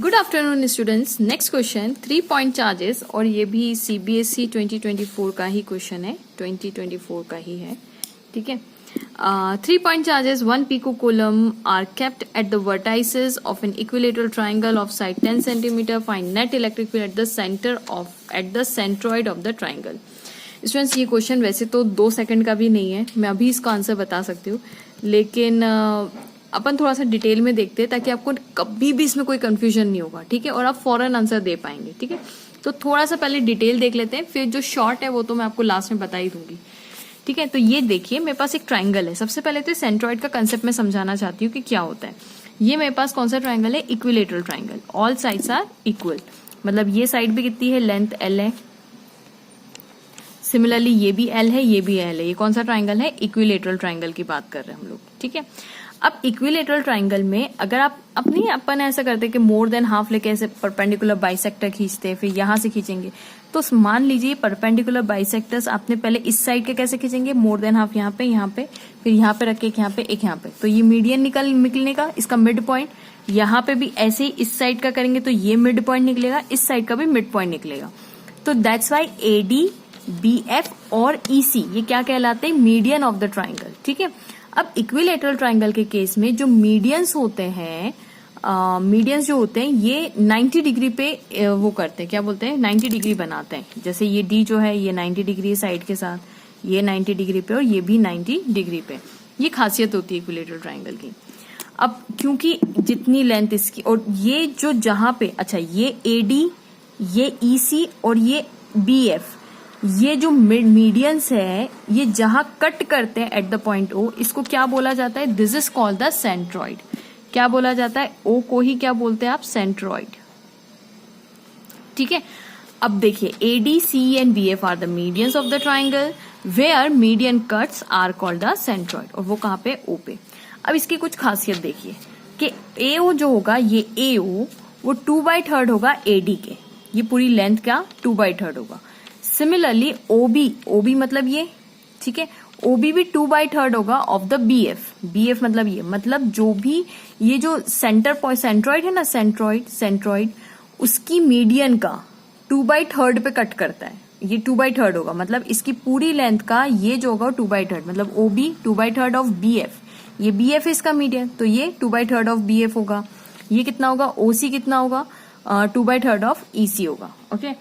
Good afternoon students. Next question 3 point charges, और ये भी सीबीएसई 2024 का ही क्वेश्चन है, 2024 का ही है। ठीक है। 3 point charges 1 pico coulomb are kept at the vertices of an equilateral triangle of side 10 centimetre. Find net electric field at the centroid of the triangle. Students, ये क्वेश्चन वैसे तो 2 सेकंड का भी नहीं है, मैं अभी इसका आंसर बता सकती हूँ, लेकिन अपन थोड़ा सा डिटेल में देखते हैं ताकि आपको कभी भी इसमें कोई कंफ्यूजन नहीं होगा। ठीक है, और आप फौरन आंसर दे पाएंगे। ठीक है, तो थोड़ा सा पहले डिटेल देख लेते हैं, फिर जो शॉर्ट है वो तो मैं आपको लास्ट में बता ही दूंगी। ठीक है, तो ये देखिए, मेरे पास एक ट्राइंगल है। सबसे पहले तो सेंट्रॉइड का कंसेप्ट मैं समझाना चाहती हूँ कि क्या होता है। ये मेरे पास कौन सा ट्राइंगल है? Equilateral triangle. All sides are equal, मतलब ये साइड भी कितनी है? लेंथ एल है। सिमिलरली ये भी एल है, ये भी एल है। ये कौन सा ट्राइंगल है? इक्विलेटरल ट्राइंगल की बात कर रहे हैं हम लोग। ठीक है, अब इक्विलेटरल ट्राइंगल में अगर आप अपन ऐसा करते कि मोर देन हाफ लेके ऐसे परपेंडिकुलर बाइसेक्टर खींचते हैं, फिर यहां से खींचेंगे, तो मान लीजिए परपेंडिकुलर बाइसेक्टर्स आपने पहले इस साइड के कैसे खींचेंगे? मोर देन हाफ यहाँ पे, फिर यहाँ पे रख के यहाँ पे, एक यहाँ पे, तो ये मीडियन निकलने का, इसका मिड पॉइंट। यहाँ पे भी ऐसे ही इस साइड का करेंगे तो ये मिड पॉइंट निकलेगा, इस साइड का भी मिड पॉइंट निकलेगा। तो दैट्स वाई एडी, बीएफ और ईसी ये क्या कहलाते हैं? Median of the triangle. ठीक है, अब इक्विलेटरल ट्राइंगल के केस में जो मीडियंस होते हैं, मीडियंस जो होते हैं ये 90 डिग्री पे वो करते हैं, क्या बोलते हैं? 90 डिग्री बनाते हैं। जैसे ये डी जो है ये 90 डिग्री साइड के साथ, ये 90 डिग्री पे और ये भी 90 डिग्री पे। ये खासियत होती है इक्विलेटरल ट्राइंगल की। अब क्योंकि जितनी लेंथ इसकी, और ये जो जहां पे, अच्छा ये एडी, ये ईसी और ये बीएफ, ये जो मीडियंस है, ये जहां कट करते हैं एट द पॉइंट ओ, इसको क्या बोला जाता है? This is called the centroid. क्या बोला जाता है? ओ को ही क्या बोलते हैं आप? सेंट्रॉइड। ठीक है, अब देखिए AD, C and BF are the medians of the triangle where median cuts are called the centroid. और वो कहां पे? ओ पे। अब इसकी कुछ खासियत देखिए कि एओ जो होगा, ये एओ वो 2/3 होगा एडी के, ये पूरी लेंथ का 2/3 होगा। सिमिलरली ओबी, ओबी मतलब ये, ठीक है, ओबी भी 2/3 होगा ऑफ द बीएफ। बीएफ मतलब ये, मतलब जो भी ये जो सेंटर पॉइंट, सेंट्रॉइड है ना, सेंट्रॉइड उसकी मीडियन का 2/3 पे कट करता है। ये 2/3 होगा, मतलब इसकी पूरी लेंथ का ये जो होगा 2/3, मतलब ओबी 2/3 ऑफ बीएफ। ये बीएफ है इसका मीडियन, तो ये 2/3 ऑफ बीएफ होगा। ये कितना होगा? ओसी कितना होगा? 2/3 ऑफ ईसी होगा। ओके,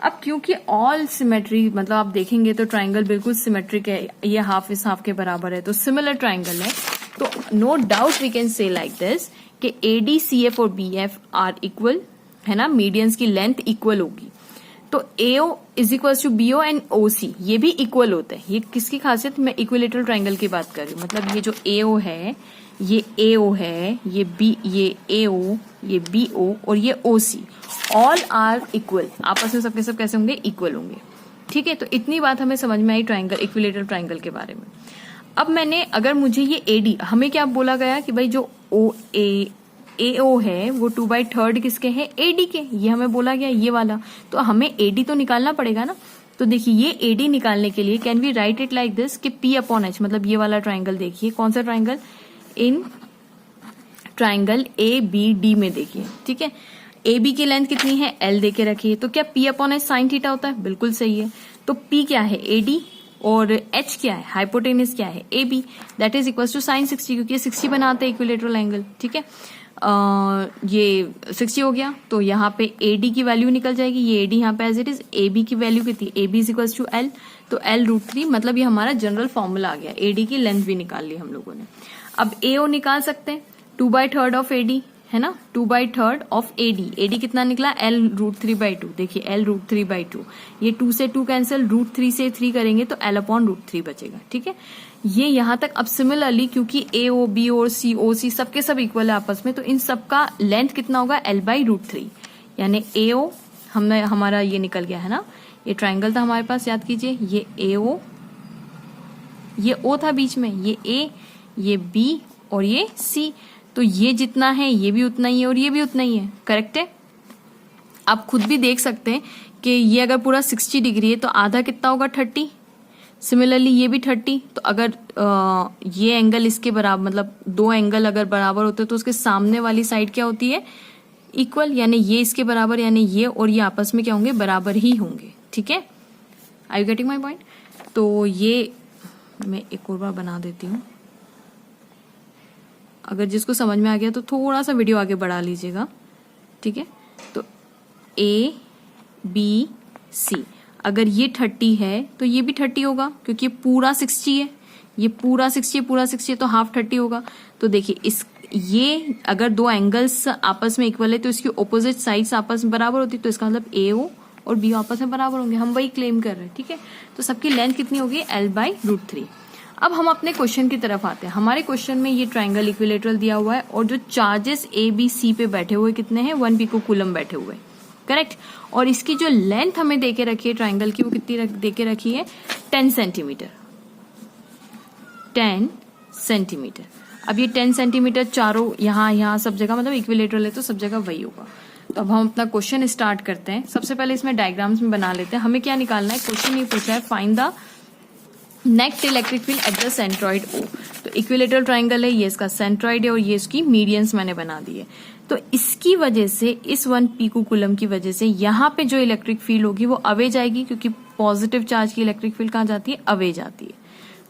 अब क्योंकि ऑल सिमेट्री, मतलब आप देखेंगे तो ट्राइंगल बिल्कुल सिमेट्रिक है, ये हाफ इस हाफ के बराबर है, तो सिमिलर ट्राइंगल है, तो no doubt we can say like this कि एडी, सीएफ और बीएफ आर इक्वल, है ना, मीडियंस की लेंथ इक्वल होगी। तो AO is equal to BO and OC, ये भी इक्वल होते हैं। ये किसकी खासियत? मैं इक्विलेटरल ट्राइंगल की बात कर रही हूँ, मतलब ये जो एओ है, ये एओ है, ये एओ, ये बीओ और ये ओसी, ऑल आर इक्वल। आपस में सबके सब कैसे होंगे? इक्वल होंगे। ठीक है, तो इतनी बात हमें समझ में आई ट्राइंगल, इक्विलेटरल ट्राइंगल के बारे में। अब मैंने, अगर मुझे ये एडी, हमें क्या बोला गया कि भाई जो एओ है वो 2/3 किसके है? एडी के, ये हमें बोला गया, ये वाला, तो हमें एडी तो निकालना पड़ेगा ना। तो देखिए ये एडी निकालने के लिए can we write it like this कि P/H, मतलब ये वाला ट्राइंगल देखिए, कौन सा ट्राइंगल? इन ट्राइंगल ए बी डी में देखिए। ठीक है, ए बी की लेंथ कितनी है? एल दे के रखिए, तो क्या P/H साइन थीटा होता है? बिल्कुल सही है। तो P क्या है? एडी, और H क्या है? हाइपोटेनस क्या है? A B, that is equal to sine 60, क्योंकि 60 बनाते हैं इक्विलेटरल एंगल। ठीक है, ये 60 हो गया, तो यहाँ पे एडी की वैल्यू निकल जाएगी, ये एडी यहाँ पे as it is. A B की वैल्यू कितनी? A B is equal to L, तो L√3, मतलब ये हमारा जनरल फॉर्मूला आ गया। एडी की लेंथ भी निकाल ली हम लोगों ने। अब एओ निकाल सकते हैं, 2/3 ऑफ एडी, है ना, 2/3 ऑफ एडी। एडी कितना निकला? L√3/2। देखिए L√3/2, ये 2 से 2 कैंसिल, √3 से 3 करेंगे तो L/√3 बचेगा। ठीक है, ये यहां तक। अब सिमिलरली क्योंकि एओ, बीओ और सीओसी सबके सब इक्वल है आपस में, तो इन सबका लेंथ कितना होगा? L/√3, यानी एओ हमारा ये निकल गया है ना, ये ट्राइंगल था हमारे पास, याद कीजिए, ये एओ, ये ओ था बीच में, ये ए, ये बी और ये सी, तो ये जितना है ये भी उतना ही है और ये भी उतना ही है। करेक्ट है? आप खुद भी देख सकते हैं कि ये अगर पूरा 60 डिग्री है तो आधा कितना होगा? 30। सिमिलरली ये भी 30, तो अगर ये एंगल इसके बराबर, मतलब 2 एंगल अगर बराबर होते तो उसके सामने वाली साइड क्या होती है? इक्वल, यानी ये इसके बराबर, यानी ये और ये आपस में क्या होंगे, बराबर ही होंगे। ठीक है, are you getting my point? तो ये मैं एक और बार बना देती हूँ, अगर जिसको समझ में आ गया तो थोड़ा सा वीडियो आगे बढ़ा लीजिएगा। ठीक है, तो ए बी सी, अगर ये 30 है तो ये भी 30 होगा, क्योंकि ये पूरा 60 है, ये पूरा 60 है, पूरा 60 है तो हाफ 30 होगा। तो देखिए इस ये अगर दो एंगल्स आपस में इक्वल है तो इसकी ऑपोजिट साइड्स आपस में बराबर होती है, तो इसका मतलब ए ओ और बी आपस में बराबर होंगे, हम वही क्लेम कर रहे हैं। ठीक है, तो सबकी लेंथ कितनी होगी, L/√3। अब हम अपने क्वेश्चन की तरफ आते हैं। हमारे क्वेश्चन में ये ट्राइंगल इक्विलेटरल दिया हुआ है और जो चार्जेस ए बी सी पे बैठे हुए कितने हैं, 1 पिकोकूलम बैठे हुए, करेक्ट। और इसकी जो लेंथ हमें देके रखी है ट्राइंगल की, वो कितनी देके रखी है, 10 सेंटीमीटर। 10 सेंटीमीटर। अब ये 10 सेंटीमीटर चारों यहाँ सब जगह, मतलब इक्विलेटरल है तो सब जगह वही होगा। तो अब हम अपना क्वेश्चन स्टार्ट करते हैं। सबसे पहले इसमें डायग्राम्स में बना लेते हैं। हमें क्या निकालना है, क्वेश्चन ये पूछा है find the net electric field at the centroid O. तो इक्विलेटरल ट्राइंगल है, ये इसका सेंट्रॉइड है और ये इसकी मीडियंस मैंने बना दी है। तो इसकी वजह से, इस 1 पिकोकूलम की वजह से यहाँ पे जो इलेक्ट्रिक फील्ड होगी वो अवे जाएगी, क्योंकि पॉजिटिव चार्ज की इलेक्ट्रिक फील्ड कहाँ जाती है, अवे जाती है।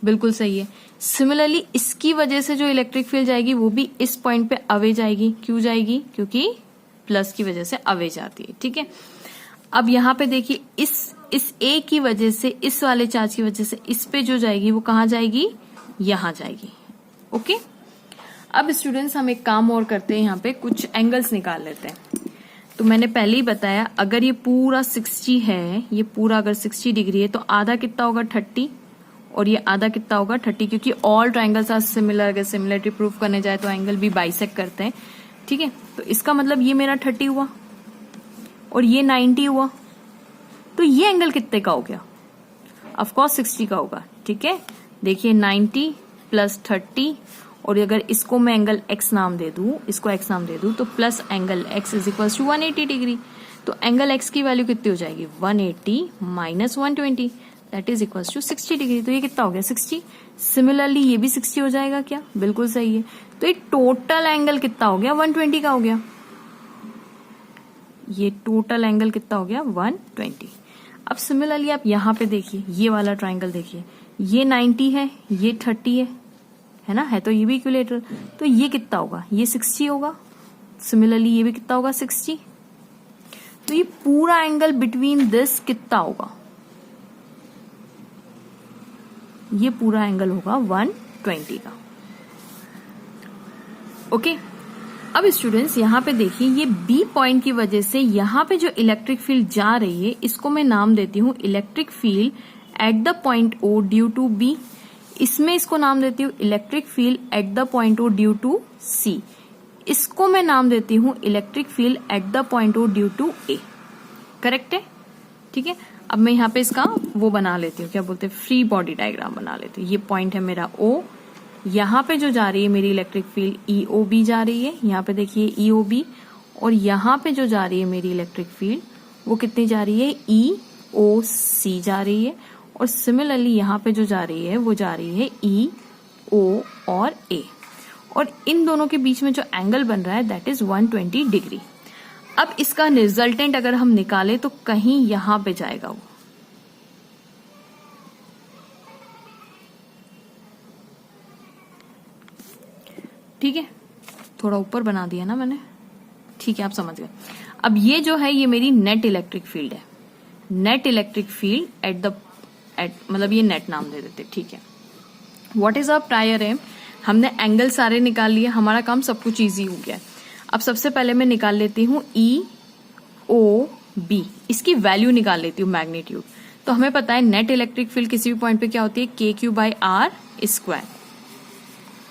बिल्कुल सही है। सिमिलरली इसकी वजह से जो इलेक्ट्रिक फील्ड जाएगी वो भी इस पॉइंट पे अवे जाएगी। क्यों जाएगी, क्योंकि प्लस की वजह से अवे जाती है। ठीक है, अब यहाँ पे देखिए इस ए की वजह से, इस वाले चार्ज की वजह से इस पे जो जाएगी वो कहाँ जाएगी, यहां जाएगी। ओके, अब स्टूडेंट्स हम एक काम और करते हैं, यहाँ पे कुछ एंगल्स निकाल लेते हैं। तो मैंने पहले ही बताया, अगर ये पूरा 60 है, ये पूरा अगर 60 डिग्री है तो आधा कितना होगा, 30, और ये आधा कितना होगा, 30, क्योंकि ऑल ट्राइंगल्स आर सिमिलर। अगर सिमिलरिटी प्रूफ करने जाए तो एंगल भी बाइसेक्ट करते हैं। ठीक है, तो इसका मतलब ये मेरा 30 हुआ और ये 90 हुआ, तो ये एंगल कितने का हो गया, ऑफकोर्स 60 का होगा। ठीक है, देखिए 90 प्लस 30, और अगर इसको मैं एंगल x नाम दे दूं, इसको x नाम दे दूं, तो plus angle x is equal to 180 degree. तो एंगल x की वैल्यू कितनी हो जाएगी, 180 minus 120, that is equal to 60 degree. तो ये कितना हो गया, 60। सिमिलरली ये भी 60 हो जाएगा क्या, बिल्कुल सही है। तो ये टोटल एंगल कितना हो गया, 120 का हो गया। ये टोटल एंगल कितना हो गया, 120। अब सिमिलरली आप यहाँ पे देखिए, ये वाला ट्राइंगल देखिए, ये 90 है, ये 30 है ना, है तो ये भी इक्विलेटरल। तो ये कितना होगा, ये 60 होगा। सिमिलरली ये भी कितना होगा, 60। तो ये पूरा एंगल बिटवीन दिस कितना होगा, ये पूरा एंगल होगा 120 का। ओके, अब स्टूडेंट्स यहाँ पे देखिए, ये बी पॉइंट की वजह से यहाँ पे जो इलेक्ट्रिक फील्ड जा रही है, इसको मैं नाम देती हूँ electric field at the point O due to B. इसमें इसको नाम देती हूँ electric field at the point O due to C. इसको मैं नाम देती हूँ electric field at the point O due to A. Correct है, ठीक है। अब मैं यहाँ पे इसका वो बना लेती हूँ, क्या बोलते हैं, फ्री बॉडी डायग्राम बना लेती हूँ। ये पॉइंट है मेरा ओ, यहाँ पे जो जा रही है मेरी इलेक्ट्रिक फील्ड EOB जा रही है, यहाँ पे देखिए EOB, और यहाँ पे जो जा रही है मेरी इलेक्ट्रिक फील्ड वो कितनी जा रही है, EOC जा रही है। और सिमिलरली यहाँ पे जो जा रही है वो जा रही है EO और A, और इन दोनों के बीच में जो एंगल बन रहा है दैट इज 120 डिग्री। अब इसका रिजल्टेंट अगर हम निकालें तो कहीं यहाँ पे जाएगा वो, ठीक है, थोड़ा ऊपर बना दिया ना मैंने, ठीक है, आप समझ गए। अब ये जो है ये मेरी नेट इलेक्ट्रिक फील्ड है, नेट इलेक्ट्रिक फील्ड एट मतलब ये नेट नाम दे देते, ठीक है। What is our prior aim, हमने एंगल सारे निकाल लिए, हमारा काम सब कुछ इजी हो गया। अब सबसे पहले मैं निकाल लेती हूँ EOB, इसकी वैल्यू निकाल लेती हूँ, मैग्नीट्यूड। तो हमें पता है नेट इलेक्ट्रिक फील्ड किसी भी पॉइंट पे क्या होती है, KQ/R²।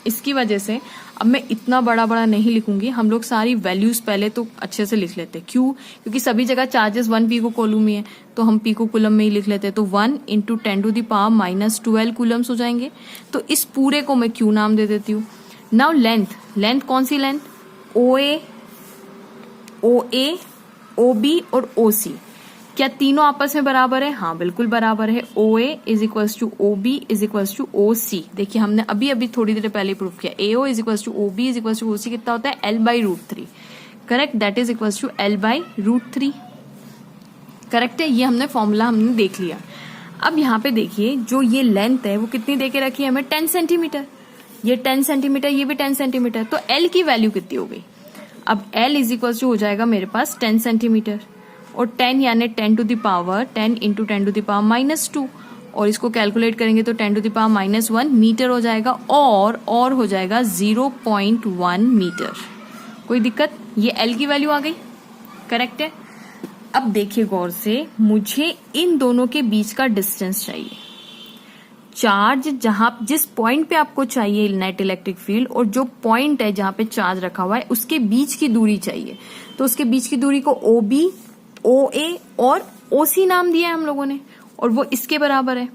इसकी वजह से अब मैं इतना बड़ा बड़ा नहीं लिखूंगी, हम लोग सारी वैल्यूज पहले तो अच्छे से लिख लेते हैं। क्यों, क्योंकि सभी जगह चार्जेस 1 पिकोकूलम में है, तो हम पिकोकूलम में ही लिख लेते हैं। तो 1 × 10⁻⁻12 कूलम्स हो जाएंगे। तो इस पूरे को मैं Q नाम दे देती हूँ। नाउ लेंथ कौन सी लेंथ, OA, OB और OC, क्या तीनों आपस में बराबर है, हाँ बिल्कुल बराबर है। OA is equals to OB is equals to OC। देखिए हमने अभी थोड़ी देर पहले प्रूफ किया, AO is equals to OB is equals to OC कितना होता है, L/√3। Correct, that is equals to L/√3। Correct है, ये हमने फॉर्मूला हमने देख लिया। अब यहाँ पे देखिए जो ये लेंथ है वो कितनी देके रखी है हमें, 10 सेंटीमीटर। ये 10 सेंटीमीटर, ये भी 10 सेंटीमीटर, तो L की वैल्यू कितनी हो गई। अब L इज इक्वल टू हो जाएगा मेरे पास 10 सेंटीमीटर, और 10 यानी 10 to the power 10 into 10 to the power -2, और इसको कैलकुलेट करेंगे तो 10 टू द पावर -1 मीटर हो जाएगा, और हो जाएगा 0.1 मीटर। कोई दिक्कत, ये L की वैल्यू आ गई। करेक्ट है। अब देखिए गौर से, मुझे इन दोनों के बीच का डिस्टेंस चाहिए। चार्ज जिस पॉइंट पे आपको चाहिए नेट इलेक्ट्रिक फील्ड, और जो पॉइंट है जहां पे चार्ज रखा हुआ है उसके बीच की दूरी चाहिए। तो उसके बीच की दूरी को OB, OA और OC नाम दिया है हम लोगों ने, और वो इसके बराबर है।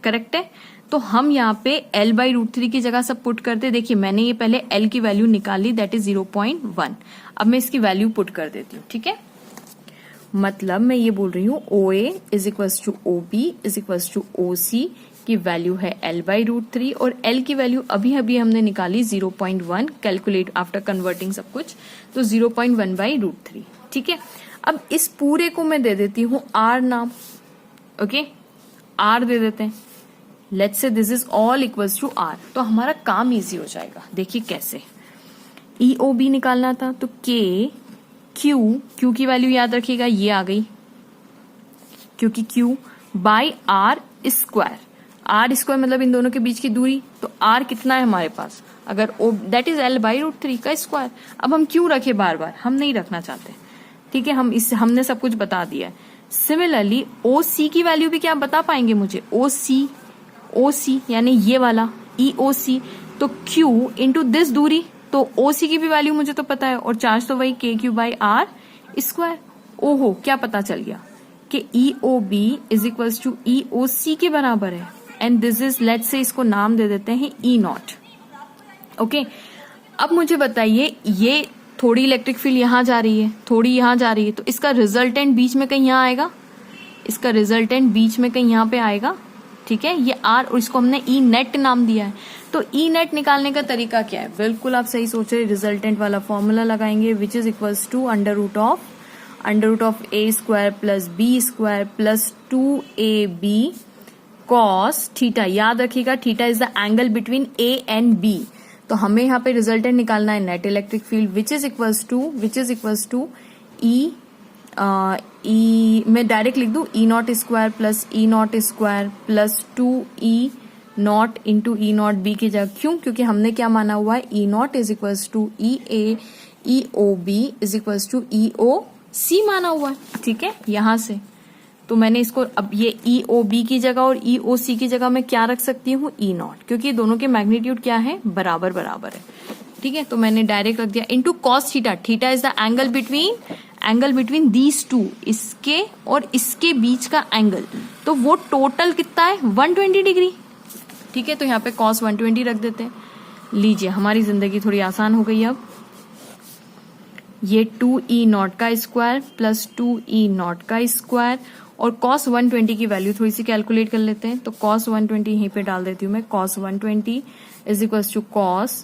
करेक्ट है। तो हम यहाँ पे L/√3 की जगह सब पुट करते। देखिए मैंने ये पहले L की वैल्यू निकाली, दैट इज 0.1। अब मैं इसकी वैल्यू पुट कर देती हूँ। ठीक है, मतलब मैं ये बोल रही हूँ OA is equals to OB is equals to OC की वैल्यू है L/√3, और L की वैल्यू अभी अभी हमने निकाली 0.1, कैलकुलेट आफ्टर कन्वर्टिंग सब कुछ, तो 0.1/√3। ठीक है। अब इस पूरे को मैं दे देती हूँ R नाम। ओके, R दे देते हैं। Let's say this is all equals to R, तो हमारा काम इजी हो जाएगा। देखिए कैसे, EOB निकालना था, तो Q की वैल्यू याद रखिएगा, ये आ गई, क्योंकि Q by R square. R square मतलब इन दोनों के बीच की दूरी, तो R कितना है हमारे पास, अगर दैट इज L/√3 का स्क्वायर। अब हम क्यों रखे बार बार, हम नहीं रखना चाहते। ठीक है, हमने सब कुछ बता दिया है। सिमिलरली OC की वैल्यू भी क्या आप बता पाएंगे मुझे, OC यानी ये वाला EOC, तो Q इंटू दिस दूरी, तो OC की भी वैल्यू मुझे तो पता है, और चार्ज तो वही KQ/R स्क्वायर। ओहो, क्या पता चल गया कि EOB is equals to EOC के बराबर है, and this is, let's say इसको नाम दे देते हैं E0। ओके, अब मुझे बताइए, ये थोड़ी इलेक्ट्रिक फील्ड यहां जा रही है, थोड़ी यहां जा रही है, तो इसका रिजल्टेंट बीच में कहीं यहां आएगा, इसका रिजल्टेंट बीच में कहीं यहां पे आएगा। ठीक है, ये R, और इसको हमने E नेट नाम दिया है। तो E नेट निकालने का तरीका क्या है, बिल्कुल आप सही सोच रहे, रिजल्टेंट वाला फॉर्मूला लगाएंगे, which is equals to under root of A square plus B square plus 2AB cos theta. याद रखिएगा, theta is the angle between A and B। तो हमें यहाँ पे रिजल्टेंट निकालना है net electric field, which is equals to मैं direct लिख दूं E0 square plus E0 square plus 2E0 into E0 B की जगह। क्यों, क्योंकि हमने क्या माना हुआ है, E0 is equals to EOB is equals to EOC माना हुआ है। ठीक है, यहां से तो मैंने इसको, अब ये EOB की जगह और EOC की जगह मैं क्या रख सकती हूँ, E0, क्योंकि दोनों के मैग्नीट्यूड क्या है, बराबर है। ठीक है, तो मैंने डायरेक्ट रख दिया into cos theta. Theta is the angle between these two, इसके और इसके बीच का एंगल, तो वो टोटल कितना है, 120 डिग्री। ठीक है, तो यहाँ पे कॉस 120 रख देते हैं। लीजिए, हमारी जिंदगी थोड़ी आसान हो गई। अब ये 2E0 का स्क्वायर प्लस 2E0 का स्क्वायर, और cos 120 की वैल्यू थोड़ी सी कैलकुलेट कर लेते हैं। तो cos 120 यहीं पे डाल देती हूँ मैं, cos 120 is equals to cos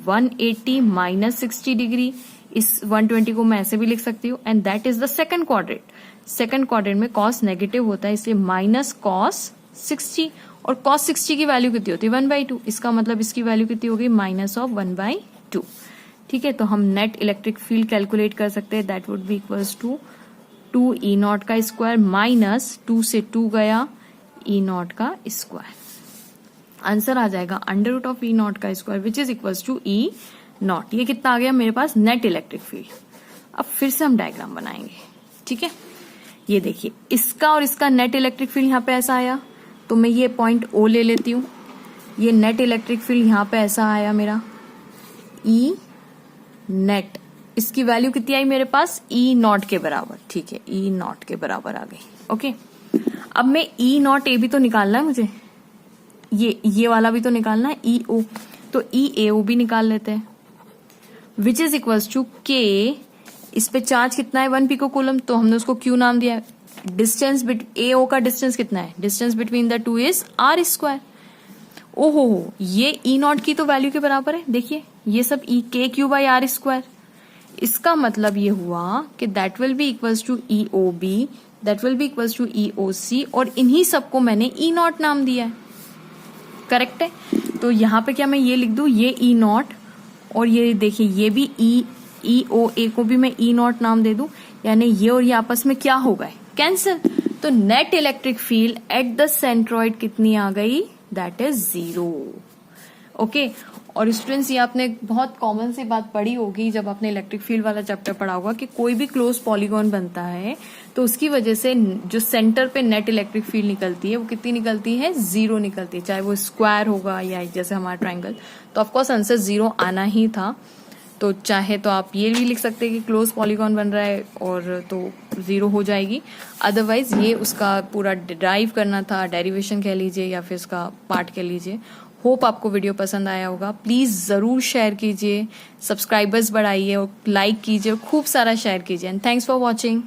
180 minus 60 degree. इस 120 को मैं ऐसे भी लिख सकती हूँ, and that is the second quadrant. Second quadrant में cos नेगेटिव होता है, इसलिए माइनस cos 60, और cos 60 की वैल्यू कितनी होती है, 1/2। इसका मतलब इसकी वैल्यू कितनी होगी, माइनस ऑफ 1/2। ठीक है, तो हम नेट इलेक्ट्रिक फील्ड कैलकुलेट कर सकते हैं, that would be equals to 2E0 का स्क्वायर माइनस 2 से 2 गया E0 का स्क्वायर। आंसर आ जाएगा अंडर रूट ऑफ E0 का square which is equals to E0। ये कितना आ गया मेरे पास, नेट इलेक्ट्रिक फील्ड। अब फिर से हम डायग्राम बनाएंगे। ठीक है, ये देखिए, इसका और इसका नेट इलेक्ट्रिक फील्ड यहाँ पे ऐसा आया, तो मैं ये पॉइंट O ले लेती हूँ। ये नेट इलेक्ट्रिक फील्ड यहाँ पे ऐसा आया मेरा, E नेट, इसकी वैल्यू कितनी आई मेरे पास, E0 के बराबर। ठीक है, E0 के बराबर आ गई। ओके, अब मैं E0 A भी तो निकालना है मुझे, ये वाला भी तो निकालना है, EO, तो EAO भी निकाल लेते हैं, which is equals to K। इस पे चार्ज कितना है, 1 पिको कूलम, तो हमने उसको Q नाम दिया है। डिस्टेंस AO का डिस्टेंस कितना है, distance between the two is R square. ओहो, ये E0 की तो वैल्यू के बराबर है। देखिए, ये सब KQ/R स्क्वायर, इसका मतलब ये हुआ कि that will be equals to EOB, that will be equals to EOC, और इन्हीं सबको मैंने E0 नाम दिया है। करेक्ट है। तो यहाँ पे क्या मैं ये लिख दूं, ये E0, और ये देखिए ये भी EOA को भी मैं E0 नाम दे दूं, यानी ये और ये आपस में क्या हो गए, कैंसिल। तो net electric field at the centroid कितनी आ गई, दैट इज 0। ओके। और स्टूडेंट्स ये आपने बहुत कॉमन सी बात पढ़ी होगी जब आपने इलेक्ट्रिक फील्ड वाला चैप्टर पढ़ा होगा कि कोई भी क्लोज पॉलीगॉन बनता है तो उसकी वजह से जो सेंटर पे नेट इलेक्ट्रिक फील्ड निकलती है वो कितनी निकलती है, 0 निकलती है, चाहे वो स्क्वायर होगा या जैसे हमारा ट्राइंगल। तो ऑफकोर्स आंसर 0 आना ही था। तो चाहे तो आप ये भी लिख सकते हैं कि क्लोज पॉलीगॉन बन रहा है और तो 0 हो जाएगी, अदरवाइज ये उसका पूरा डिराइव करना था, डेरिवेशन कह लीजिए या फिर इसका पार्ट कह लीजिए। होप आपको वीडियो पसंद आया होगा। प्लीज जरूर शेयर कीजिए, सब्सक्राइबर्स बढ़ाइए और लाइक कीजिए, खूब सारा शेयर कीजिए। And thanks for watching.